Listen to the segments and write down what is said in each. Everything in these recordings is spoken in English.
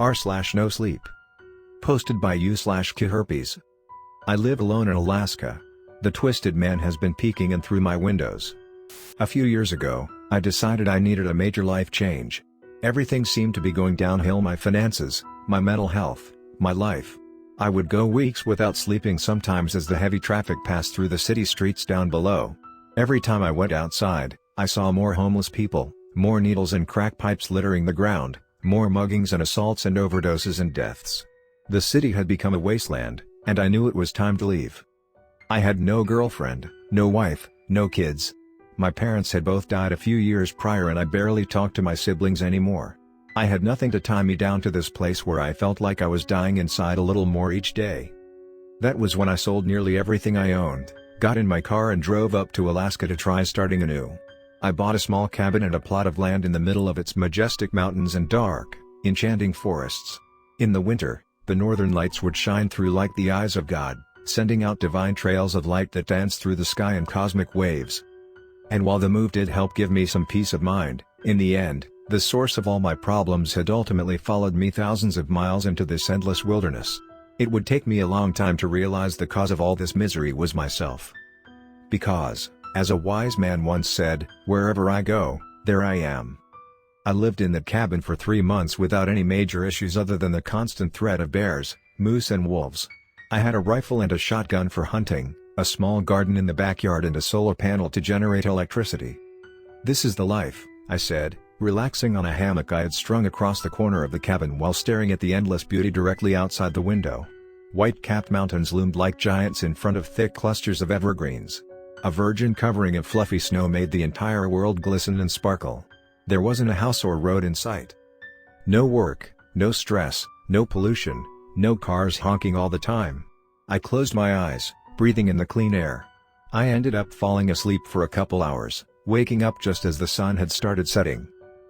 r/NoSleep. Posted by u/CIAHerpes. I live alone in Alaska. The twisted man has been peeking in through my windows. A few years ago, I decided I needed a major life change. Everything seemed to be going downhill: my finances, my mental health, my life. I would go weeks without sleeping sometimes as the heavy traffic passed through the city streets down below. Every time I went outside, I saw more homeless people, more needles and crack pipes littering the ground, more muggings and assaults and overdoses and deaths. The city had become a wasteland, and I knew it was time to leave. I had no girlfriend, no wife, no kids. My parents had both died a few years prior and I barely talked to my siblings anymore. I had nothing to tie me down to this place where I felt like I was dying inside a little more each day. That was when I sold nearly everything I owned, got in my car and drove up to Alaska to try starting anew. I bought a small cabin and a plot of land in the middle of its majestic mountains and dark, enchanting forests. In the winter, the northern lights would shine through like the eyes of God, sending out divine trails of light that danced through the sky in cosmic waves. And while the move did help give me some peace of mind, in the end, the source of all my problems had ultimately followed me thousands of miles into this endless wilderness. It would take me a long time to realize the cause of all this misery was myself. Because, as a wise man once said, wherever I go, there I am. I lived in that cabin for 3 months without any major issues other than the constant threat of bears, moose and wolves. I had a rifle and a shotgun for hunting, a small garden in the backyard and a solar panel to generate electricity. "This is the life," I said, relaxing on a hammock I had strung across the corner of the cabin while staring at the endless beauty directly outside the window. White-capped mountains loomed like giants in front of thick clusters of evergreens. A virgin covering of fluffy snow made the entire world glisten and sparkle. There wasn't a house or road in sight. No work, no stress, no pollution, no cars honking all the time. I closed my eyes, breathing in the clean air. I ended up falling asleep for a couple hours, waking up just as the sun had started setting.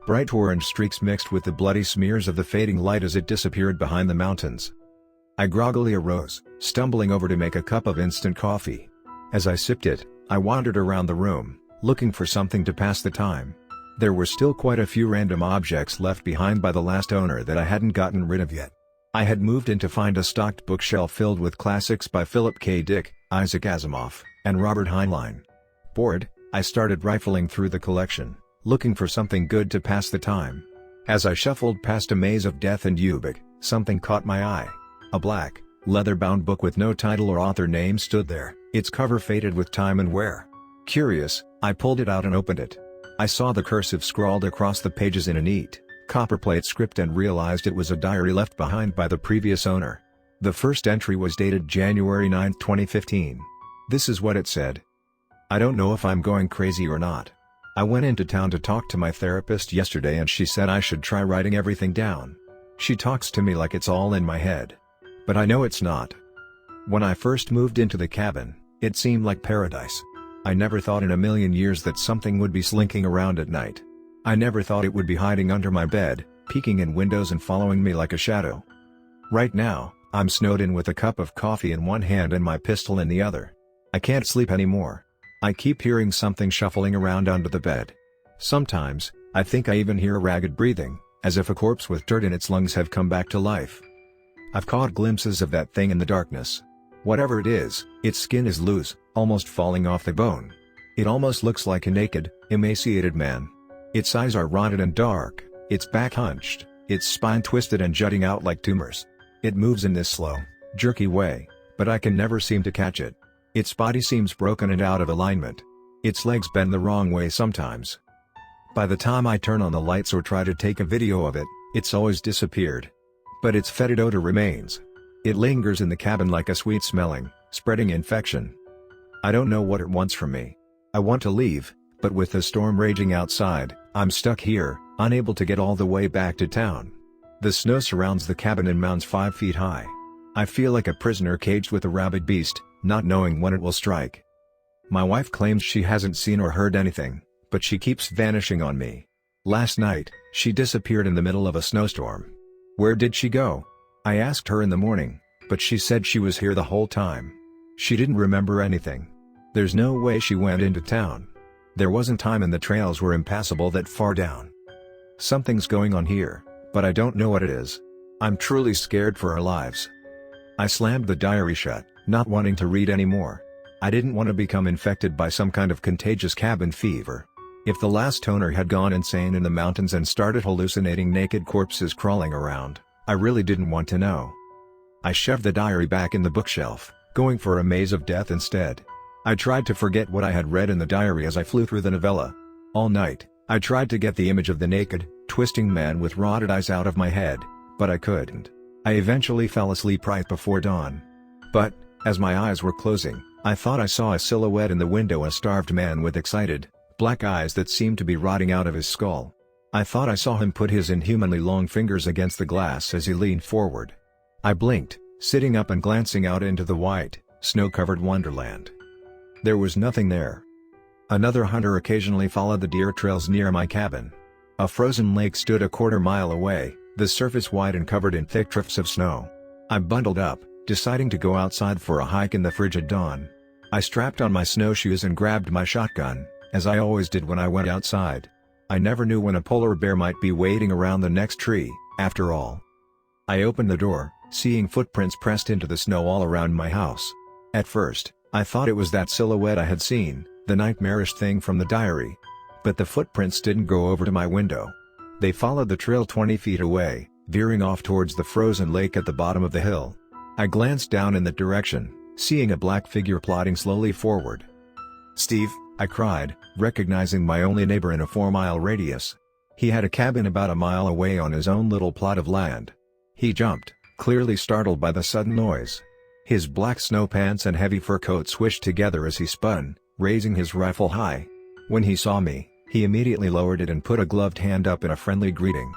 Bright orange streaks mixed with the bloody smears of the fading light as it disappeared behind the mountains. I groggily arose, stumbling over to make a cup of instant coffee. As I sipped it, I wandered around the room, looking for something to pass the time. There were still quite a few random objects left behind by the last owner that I hadn't gotten rid of yet. I had moved in to find a stocked bookshelf filled with classics by Philip K. Dick, Isaac Asimov, and Robert Heinlein. Bored, I started rifling through the collection, looking for something good to pass the time. As I shuffled past a maze of death and Ubik, something caught my eye. A black, leather-bound book with no title or author name stood there, its cover faded with time and wear. Curious, I pulled it out and opened it. I saw the cursive scrawled across the pages in a neat, copperplate script and realized it was a diary left behind by the previous owner. The first entry was dated January 9, 2015. This is what it said. "I don't know if I'm going crazy or not. I went into town to talk to my therapist yesterday and she said I should try writing everything down. She talks to me like it's all in my head. But I know it's not. When I first moved into the cabin, it seemed like paradise. I never thought in a million years that something would be slinking around at night. I never thought it would be hiding under my bed, peeking in windows and following me like a shadow. Right now, I'm snowed in with a cup of coffee in one hand and my pistol in the other. I can't sleep anymore. I keep hearing something shuffling around under the bed. Sometimes, I think I even hear ragged breathing, as if a corpse with dirt in its lungs have come back to life. I've caught glimpses of that thing in the darkness. Whatever it is, its skin is loose, almost falling off the bone. It almost looks like a naked, emaciated man. Its eyes are rotted and dark, its back hunched, its spine twisted and jutting out like tumors. It moves in this slow, jerky way, but I can never seem to catch it. Its body seems broken and out of alignment. Its legs bend the wrong way sometimes. By the time I turn on the lights or try to take a video of it, it's always disappeared. But its fetid odor remains. It lingers in the cabin like a sweet-smelling, spreading infection. I don't know what it wants from me. I want to leave, but with the storm raging outside, I'm stuck here, unable to get all the way back to town. The snow surrounds the cabin in mounds 5 feet high. I feel like a prisoner caged with a rabid beast, not knowing when it will strike. My wife claims she hasn't seen or heard anything, but she keeps vanishing on me. Last night, she disappeared in the middle of a snowstorm. Where did she go? I asked her in the morning, but she said she was here the whole time. She didn't remember anything. There's no way she went into town. There wasn't time and the trails were impassable that far down. Something's going on here, but I don't know what it is. I'm truly scared for our lives." I slammed the diary shut, not wanting to read anymore. I didn't want to become infected by some kind of contagious cabin fever. If the last owner had gone insane in the mountains and started hallucinating naked corpses crawling around, I really didn't want to know. I shoved the diary back in the bookshelf, going for a maze of death instead. I tried to forget what I had read in the diary as I flew through the novella. All night, I tried to get the image of the naked, twisting man with rotted eyes out of my head, but I couldn't. I eventually fell asleep right before dawn. But, as my eyes were closing, I thought I saw a silhouette in the window, a starved man with excited, black eyes that seemed to be rotting out of his skull. I thought I saw him put his inhumanly long fingers against the glass as he leaned forward. I blinked, sitting up and glancing out into the white, snow-covered wonderland. There was nothing there. Another hunter occasionally followed the deer trails near my cabin. A frozen lake stood a quarter-mile away, the surface white and covered in thick drifts of snow. I bundled up, deciding to go outside for a hike in the frigid dawn. I strapped on my snowshoes and grabbed my shotgun, as I always did when I went outside. I never knew when a polar bear might be waiting around the next tree, after all. I opened the door, seeing footprints pressed into the snow all around my house. At first, I thought it was that silhouette I had seen, the nightmarish thing from the diary. But the footprints didn't go over to my window. They followed the trail 20 feet away, veering off towards the frozen lake at the bottom of the hill. I glanced down in that direction, seeing a black figure plodding slowly forward. "Steve," I cried, recognizing my only neighbor in a 4-mile radius. He had a cabin about a mile away on his own little plot of land. He jumped, clearly startled by the sudden noise. His black snow pants and heavy fur coat swished together as he spun, raising his rifle high. When he saw me, he immediately lowered it and put a gloved hand up in a friendly greeting.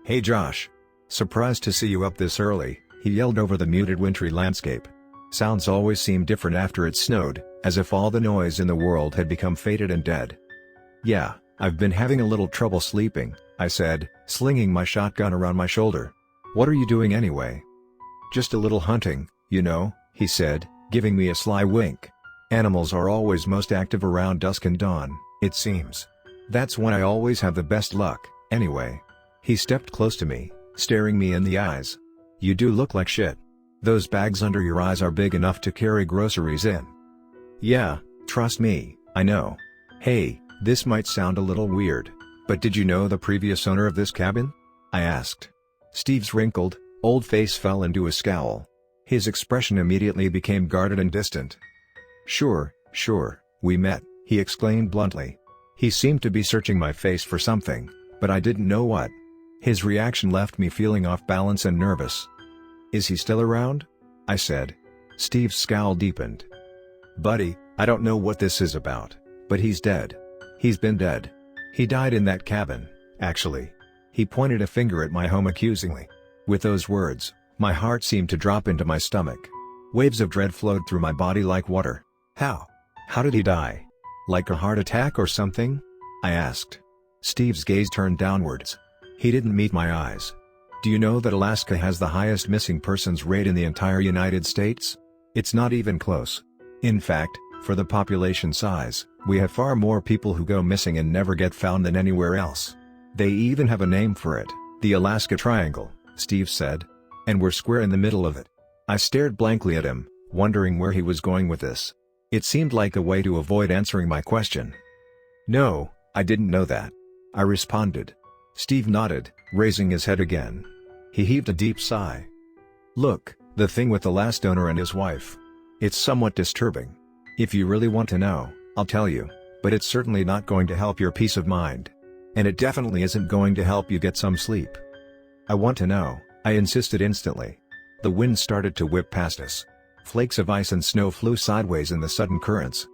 "Hey Josh. Surprised to see you up this early," he yelled over the muted wintry landscape. Sounds always seem different after it snowed, as if all the noise in the world had become faded and dead. "Yeah, I've been having a little trouble sleeping," I said, slinging my shotgun around my shoulder. "What are you doing anyway?" "Just a little hunting, you know," he said, giving me a sly wink. "Animals are always most active around dusk and dawn, it seems. That's when I always have the best luck, anyway." He stepped close to me, staring me in the eyes. "You do look like shit. Those bags under your eyes are big enough to carry groceries in." "Yeah, trust me, I know. Hey, this might sound a little weird, but did you know the previous owner of this cabin?" I asked. Steve's wrinkled, old face fell into a scowl. His expression immediately became guarded and distant. Sure, we met," he exclaimed bluntly. He seemed to be searching my face for something, but I didn't know what. His reaction left me feeling off balance and nervous. "Is he still around?" I said. Steve's scowl deepened. "Buddy, I don't know what this is about, but he's dead. He's been dead. He died in that cabin, actually." He pointed a finger at my home accusingly. With those words, my heart seemed to drop into my stomach. Waves of dread flowed through my body like water. How? How did he die? Like a heart attack or something?" I asked. Steve's gaze turned downwards. He didn't meet my eyes. "Do you know that Alaska has the highest missing persons rate in the entire United States? It's not even close. In fact, for the population size, we have far more people who go missing and never get found than anywhere else. They even have a name for it, the Alaska Triangle," Steve said. "And we're square in the middle of it." I stared blankly at him, wondering where he was going with this. It seemed like a way to avoid answering my question. "No, I didn't know that," I responded. Steve nodded, raising his head again. He heaved a deep sigh. "Look, the thing with the last owner and his wife. It's somewhat disturbing. If you really want to know, I'll tell you, but it's certainly not going to help your peace of mind. And it definitely isn't going to help you get some sleep." "I want to know," I insisted instantly. The wind started to whip past us. Flakes of ice and snow flew sideways in the sudden currents.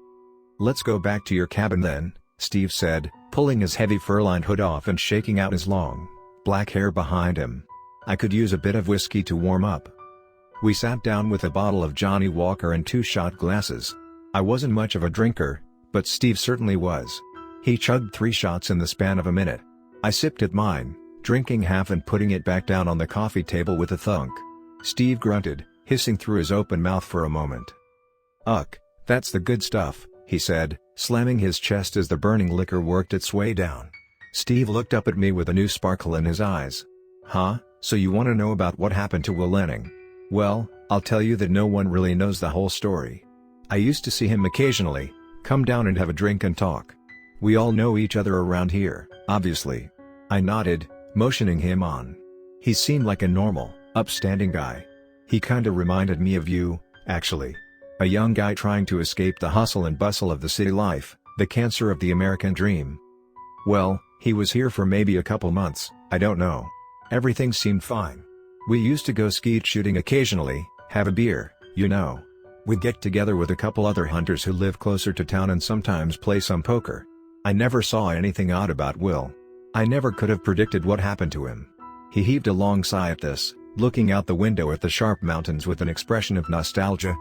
"Let's go back to your cabin then," Steve said, pulling his heavy fur-lined hood off and shaking out his long, black hair behind him. "I could use a bit of whiskey to warm up." We sat down with a bottle of Johnny Walker and 2 shot glasses. I wasn't much of a drinker, but Steve certainly was. He chugged 3 shots in the span of a minute. I sipped at mine, drinking half and putting it back down on the coffee table with a thunk. Steve grunted, hissing through his open mouth for a moment. "Uck, that's the good stuff," he said, slamming his chest as the burning liquor worked its way down. Steve looked up at me with a new sparkle in his eyes. "Huh?" So you want to know about what happened to Will Lenning? Well, I'll tell you that no one really knows the whole story. I used to see him occasionally, come down and have a drink and talk. We all know each other around here, obviously. I nodded, motioning him on. He seemed like a normal, upstanding guy. He kinda reminded me of you, actually. A young guy trying to escape the hustle and bustle of the city life, the cancer of the American dream. Well, he was here for maybe a couple months, I don't know. Everything seemed fine. We used to go skeet shooting occasionally, have a beer, you know. We'd get together with a couple other hunters who live closer to town and sometimes play some poker. I never saw anything odd about Will. I never could have predicted what happened to him. He heaved a long sigh at this, looking out the window at the sharp mountains with an expression of nostalgia.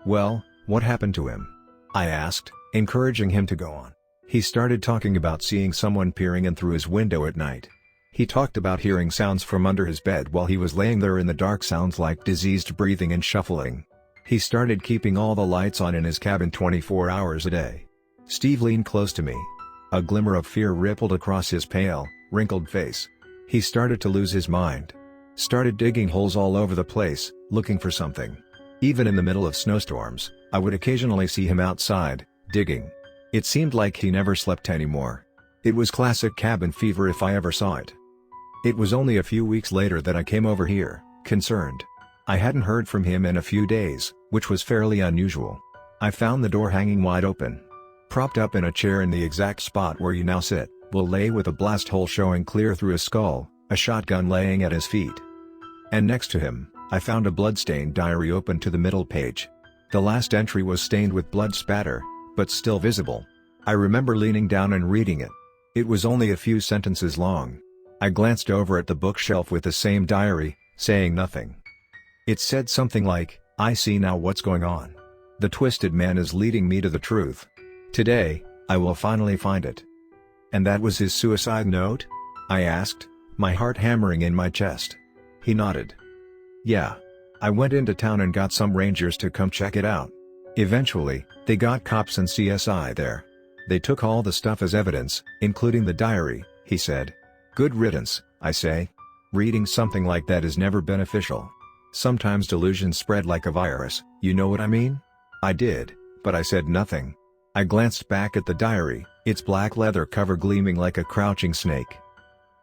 Well, what happened to him? I asked, encouraging him to go on. He started talking about seeing someone peering in through his window at night. He talked about hearing sounds from under his bed while he was laying there in the dark, sounds like diseased breathing and shuffling. He started keeping all the lights on in his cabin 24 hours a day. Steve leaned close to me. A glimmer of fear rippled across his pale, wrinkled face. He started to lose his mind. Started digging holes all over the place, looking for something. Even in the middle of snowstorms, I would occasionally see him outside, digging. It seemed like he never slept anymore. It was classic cabin fever if I ever saw it. It was only a few weeks later that I came over here, concerned. I hadn't heard from him in a few days, which was fairly unusual. I found the door hanging wide open. Propped up in a chair in the exact spot where you now sit, Will lay with a blast hole showing clear through his skull, a shotgun laying at his feet. And next to him, I found a blood-stained diary open to the middle page. The last entry was stained with blood spatter, but still visible. I remember leaning down and reading it. It was only a few sentences long. I glanced over at the bookshelf with the same diary, saying nothing. It said something like, "I see now what's going on. The twisted man is leading me to the truth. Today, I will finally find it." And that was his suicide note? I asked, my heart hammering in my chest. He nodded. Yeah. I went into town and got some rangers to come check it out. Eventually, they got cops and CSI there. They took all the stuff as evidence, including the diary, he said. Good riddance, I say. Reading something like that is never beneficial. Sometimes delusions spread like a virus, you know what I mean? I did, but I said nothing. I glanced back at the diary, its black leather cover gleaming like a crouching snake.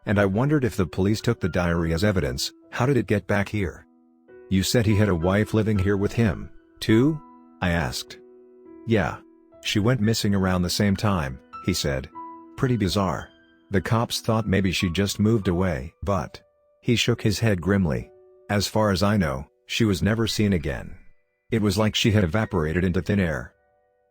And I wondered if the police took the diary as evidence, how did it get back here? You said he had a wife living here with him, too? I asked. Yeah. She went missing around the same time, he said. Pretty bizarre. The cops thought maybe she just moved away, but... He shook his head grimly. As far as I know, she was never seen again. It was like she had evaporated into thin air.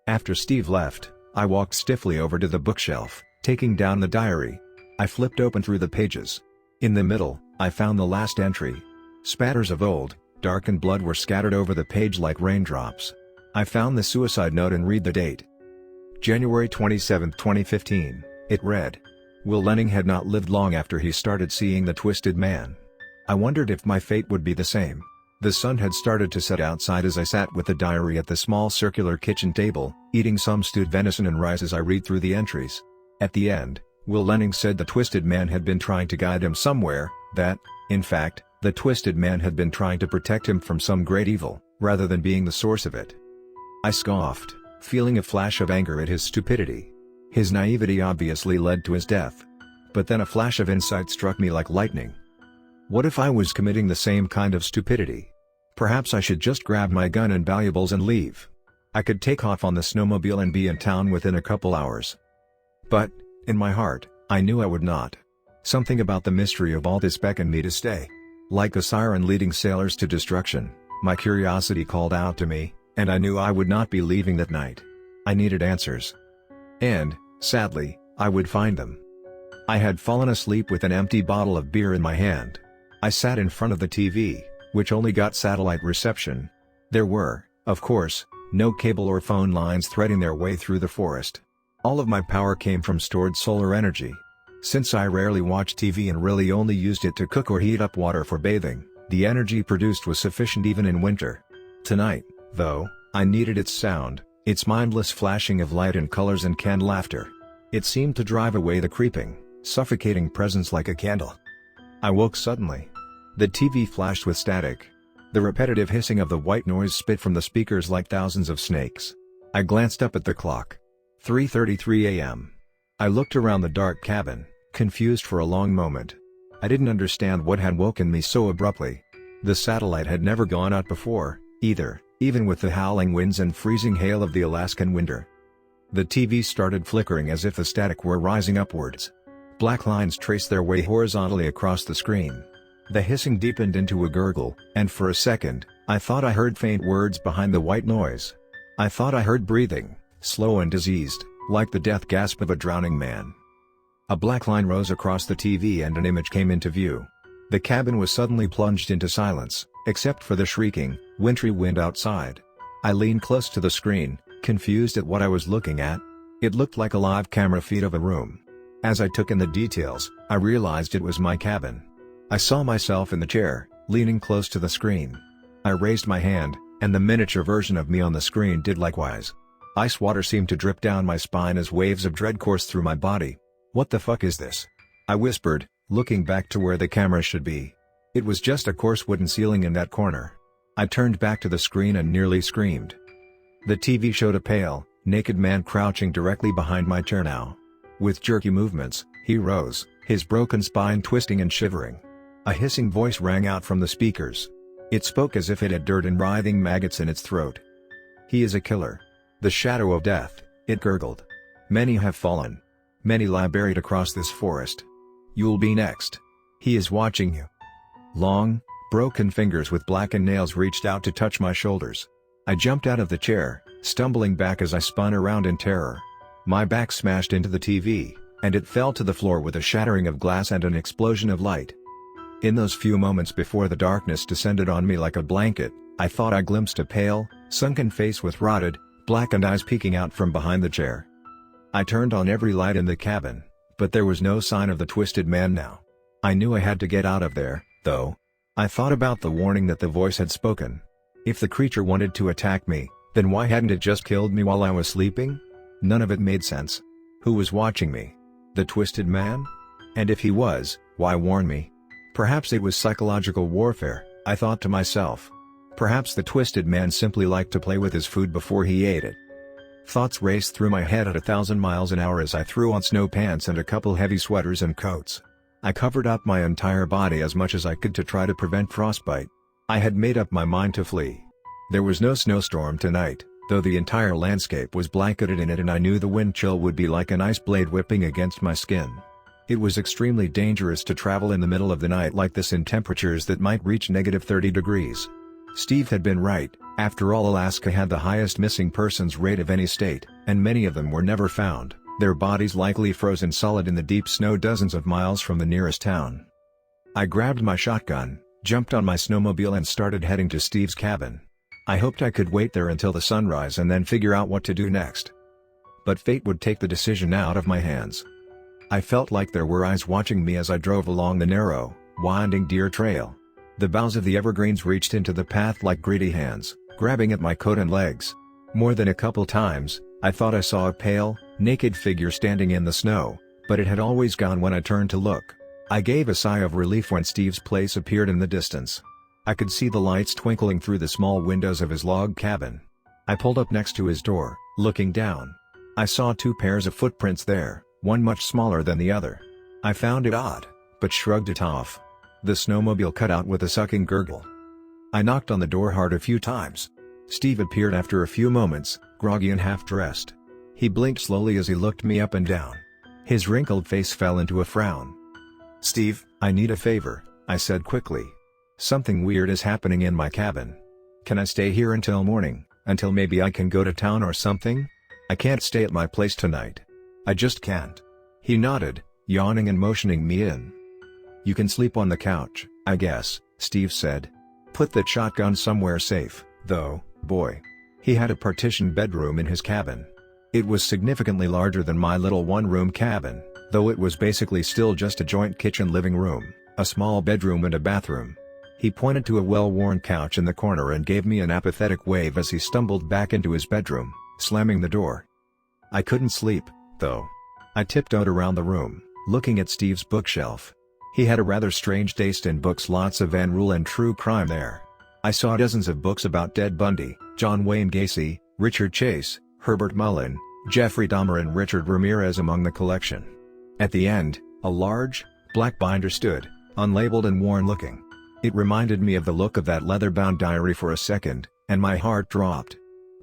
After Steve left, I walked stiffly over to the bookshelf, taking down the diary. I flipped open through the pages. In the middle, I found the last entry. Spatters of old, darkened blood were scattered over the page like raindrops. I found the suicide note and read the date. January 27, 2015, it read. Will Lenning had not lived long after he started seeing the twisted man. I wondered if my fate would be the same. The sun had started to set outside as I sat with the diary at the small circular kitchen table, eating some stewed venison and rice as I read through the entries. At the end, Will Lenning said the twisted man had been trying to guide him somewhere, that, in fact, the twisted man had been trying to protect him from some great evil, rather than being the source of it. I scoffed, feeling a flash of anger at his stupidity. His naivety obviously led to his death. But then a flash of insight struck me like lightning. What if I was committing the same kind of stupidity? Perhaps I should just grab my gun and valuables and leave. I could take off on the snowmobile and be in town within a couple hours. But, in my heart, I knew I would not. Something about the mystery of all this beckoned me to stay. Like a siren leading sailors to destruction, my curiosity called out to me, and I knew I would not be leaving that night. I needed answers. And, sadly, I would find them. I had fallen asleep with an empty bottle of beer in my hand. I sat in front of the TV, which only got satellite reception. There were, of course, no cable or phone lines threading their way through the forest. All of my power came from stored solar energy. Since I rarely watched TV and really only used it to cook or heat up water for bathing, the energy produced was sufficient even in winter. Tonight, though, I needed its sound, its mindless flashing of light and colors and canned laughter. It seemed to drive away the creeping, suffocating presence like a candle. I woke suddenly. The TV flashed with static. The repetitive hissing of the white noise spit from the speakers like thousands of snakes. I glanced up at the clock. 3:33 a.m. I looked around the dark cabin, confused for a long moment. I didn't understand what had woken me so abruptly. The satellite had never gone out before, either, even with the howling winds and freezing hail of the Alaskan winter. The TV started flickering as if the static were rising upwards. Black lines traced their way horizontally across the screen. The hissing deepened into a gurgle, and for a second, I thought I heard faint words behind the white noise. I thought I heard breathing, slow and diseased, like the death gasp of a drowning man. A black line rose across the TV and an image came into view. The cabin was suddenly plunged into silence, except for the shrieking, wintry wind outside. I leaned close to the screen, confused at what I was looking at. It looked like a live camera feed of a room. As I took in the details, I realized it was my cabin. I saw myself in the chair, leaning close to the screen. I raised my hand, and the miniature version of me on the screen did likewise. Ice water seemed to drip down my spine as waves of dread coursed through my body. "What the fuck is this?" I whispered, looking back to where the camera should be. It was just a coarse wooden ceiling in that corner. I turned back to the screen and nearly screamed. The TV showed a pale, naked man crouching directly behind my chair now. With jerky movements, he rose, his broken spine twisting and shivering. A hissing voice rang out from the speakers. It spoke as if it had dirt and writhing maggots in its throat. "He is a killer. The shadow of death," it gurgled. "Many have fallen. Many lie buried across this forest. You'll be next. He is watching you." Long, broken fingers with blackened nails reached out to touch my shoulders. I jumped out of the chair, stumbling back as I spun around in terror. My back smashed into the TV, and it fell to the floor with a shattering of glass and an explosion of light. In those few moments before the darkness descended on me like a blanket, I thought I glimpsed a pale, sunken face with rotted, blackened eyes peeking out from behind the chair. I turned on every light in the cabin, but there was no sign of the twisted man now. I knew I had to get out of there, though. I thought about the warning that the voice had spoken. If the creature wanted to attack me, then why hadn't it just killed me while I was sleeping? None of it made sense. Who was watching me? The twisted man? And if he was, why warn me? Perhaps it was psychological warfare, I thought to myself. Perhaps the twisted man simply liked to play with his food before he ate it. Thoughts raced through my head at 1,000 miles an hour as I threw on snow pants and a couple heavy sweaters and coats. I covered up my entire body as much as I could to try to prevent frostbite. I had made up my mind to flee. There was no snowstorm tonight, though the entire landscape was blanketed in it, and I knew the wind chill would be like an ice blade whipping against my skin. It was extremely dangerous to travel in the middle of the night like this in temperatures that might reach -30 degrees. Steve had been right. After all, Alaska had the highest missing persons rate of any state, and many of them were never found, their bodies likely frozen solid in the deep snow dozens of miles from the nearest town. I grabbed my shotgun, jumped on my snowmobile and started heading to Steve's cabin. I hoped I could wait there until the sunrise and then figure out what to do next. But fate would take the decision out of my hands. I felt like there were eyes watching me as I drove along the narrow, winding deer trail. The boughs of the evergreens reached into the path like greedy hands, grabbing at my coat and legs. More than a couple times, I thought I saw a pale, naked figure standing in the snow, but it had always gone when I turned to look. I gave a sigh of relief when Steve's place appeared in the distance. I could see the lights twinkling through the small windows of his log cabin. I pulled up next to his door, looking down. I saw 2 pairs of footprints there, one much smaller than the other. I found it odd, but shrugged it off. The snowmobile cut out with a sucking gurgle. I knocked on the door hard a few times. Steve appeared after a few moments, groggy and half-dressed. He blinked slowly as he looked me up and down. His wrinkled face fell into a frown. "Steve, I need a favor," I said quickly. "Something weird is happening in my cabin. Can I stay here until morning, until maybe I can go to town or something? I can't stay at my place tonight. I just can't." He nodded, yawning and motioning me in. "You can sleep on the couch, I guess," Steve said. "Put that shotgun somewhere safe, though, boy." He had a partitioned bedroom in his cabin. It was significantly larger than my little one-room cabin, though it was basically still just a joint kitchen-living room, a small bedroom and a bathroom. He pointed to a well-worn couch in the corner and gave me an apathetic wave as he stumbled back into his bedroom, slamming the door. I couldn't sleep, though. I tiptoed around the room, looking at Steve's bookshelf. He had a rather strange taste in books, lots of Van Rule and true crime there. I saw dozens of books about Ted Bundy, John Wayne Gacy, Richard Chase, Herbert Mullin, Jeffrey Dahmer and Richard Ramirez among the collection. At the end, a large, black binder stood, unlabeled and worn-looking. It reminded me of the look of that leather-bound diary for a second, and my heart dropped.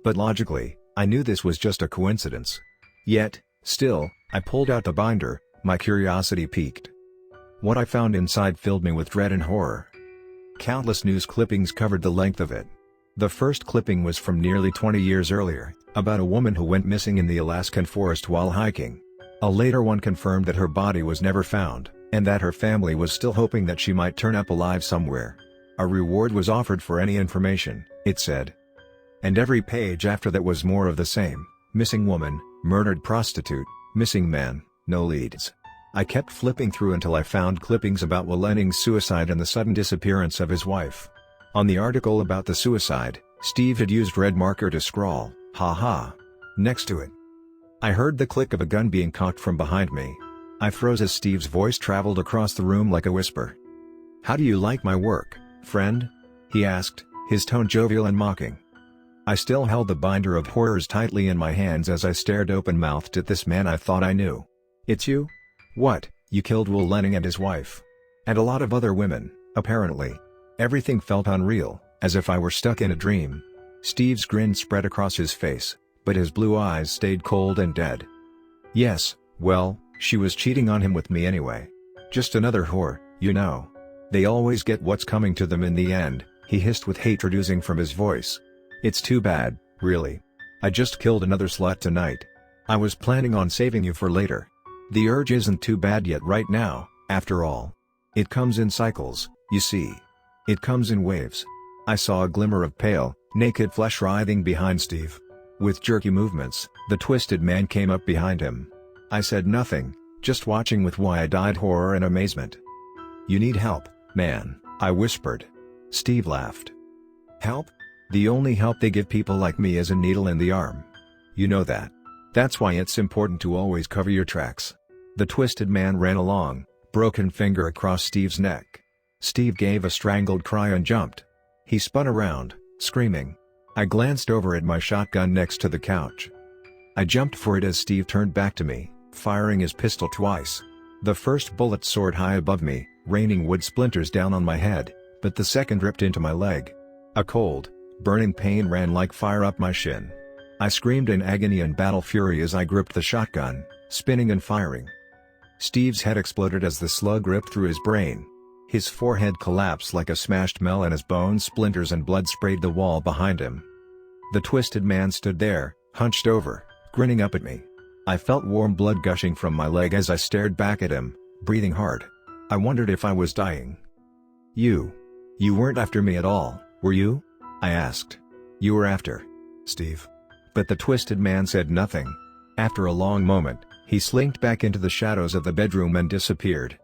But logically, I knew this was just a coincidence. Yet, still, I pulled out the binder, my curiosity piqued. What I found inside filled me with dread and horror. Countless news clippings covered the length of it. The first clipping was from nearly 20 years earlier, about a woman who went missing in the Alaskan forest while hiking. A later one confirmed that her body was never found, and that her family was still hoping that she might turn up alive somewhere. A reward was offered for any information, it said. And every page after that was more of the same: missing woman, murdered prostitute, missing man, no leads. I kept flipping through until I found clippings about Will Lenning's suicide and the sudden disappearance of his wife. On the article about the suicide, Steve had used red marker to scrawl, "Ha ha," next to it. I heard the click of a gun being cocked from behind me. I froze as Steve's voice traveled across the room like a whisper. "How do you like my work, friend?" he asked, his tone jovial and mocking. I still held the binder of horrors tightly in my hands as I stared open-mouthed at this man I thought I knew. "It's you? What, you killed Will Lenning and his wife? And a lot of other women, apparently." Everything felt unreal, as if I were stuck in a dream. Steve's grin spread across his face, but his blue eyes stayed cold and dead. "Yes, well, she was cheating on him with me anyway. Just another whore, you know. They always get what's coming to them in the end," he hissed with hatred oozing from his voice. "It's too bad, really. I just killed another slut tonight. I was planning on saving you for later. The urge isn't too bad yet right now, after all. It comes in cycles, you see. It comes in waves." I saw a glimmer of pale, naked flesh writhing behind Steve. With jerky movements, the twisted man came up behind him. I said nothing, just watching with wide-eyed horror and amazement. "You need help, man," I whispered. Steve laughed. "Help? The only help they give people like me is a needle in the arm. You know that. That's why it's important to always cover your tracks." The twisted man ran along, broken finger across Steve's neck. Steve gave a strangled cry and jumped. He spun around, screaming. I glanced over at my shotgun next to the couch. I jumped for it as Steve turned back to me, firing his pistol twice. The first bullet soared high above me, raining wood splinters down on my head, but the second ripped into my leg. A cold, burning pain ran like fire up my shin. I screamed in agony and battle fury as I gripped the shotgun, spinning and firing. Steve's head exploded as the slug ripped through his brain. His forehead collapsed like a smashed melon as bone splinters and blood sprayed the wall behind him. The twisted man stood there, hunched over, grinning up at me. I felt warm blood gushing from my leg as I stared back at him, breathing hard. I wondered if I was dying. You weren't after me at all, were you?" I asked. "You were after Steve." But the twisted man said nothing. After a long moment, he slinked back into the shadows of the bedroom and disappeared.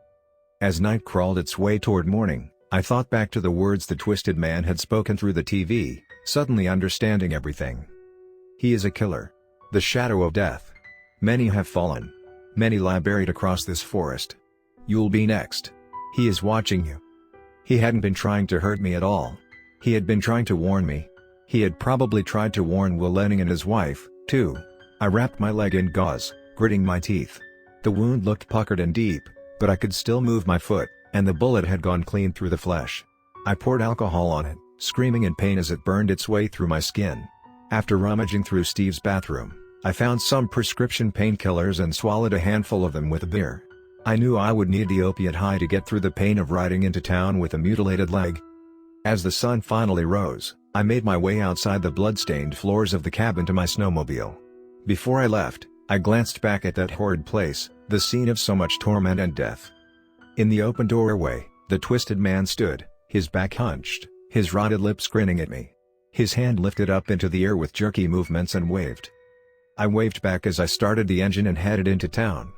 As night crawled its way toward morning, I thought back to the words the twisted man had spoken through the TV, suddenly understanding everything. He is a killer. The shadow of death. Many have fallen. Many lie buried across this forest. You'll be next. He is watching you. He hadn't been trying to hurt me at all. He had been trying to warn me. He had probably tried to warn Will Lenning and his wife, too. I wrapped my leg in gauze, gritting my teeth. The wound looked puckered and deep, but I could still move my foot, and the bullet had gone clean through the flesh. I poured alcohol on it, screaming in pain as it burned its way through my skin. After rummaging through Steve's bathroom, I found some prescription painkillers and swallowed a handful of them with a beer. I knew I would need the opiate high to get through the pain of riding into town with a mutilated leg. As the sun finally rose, I made my way outside the blood-stained floors of the cabin to my snowmobile. Before I left, I glanced back at that horrid place, the scene of so much torment and death. In the open doorway, the twisted man stood, his back hunched, his rotted lips grinning at me. His hand lifted up into the air with jerky movements and waved. I waved back as I started the engine and headed into town.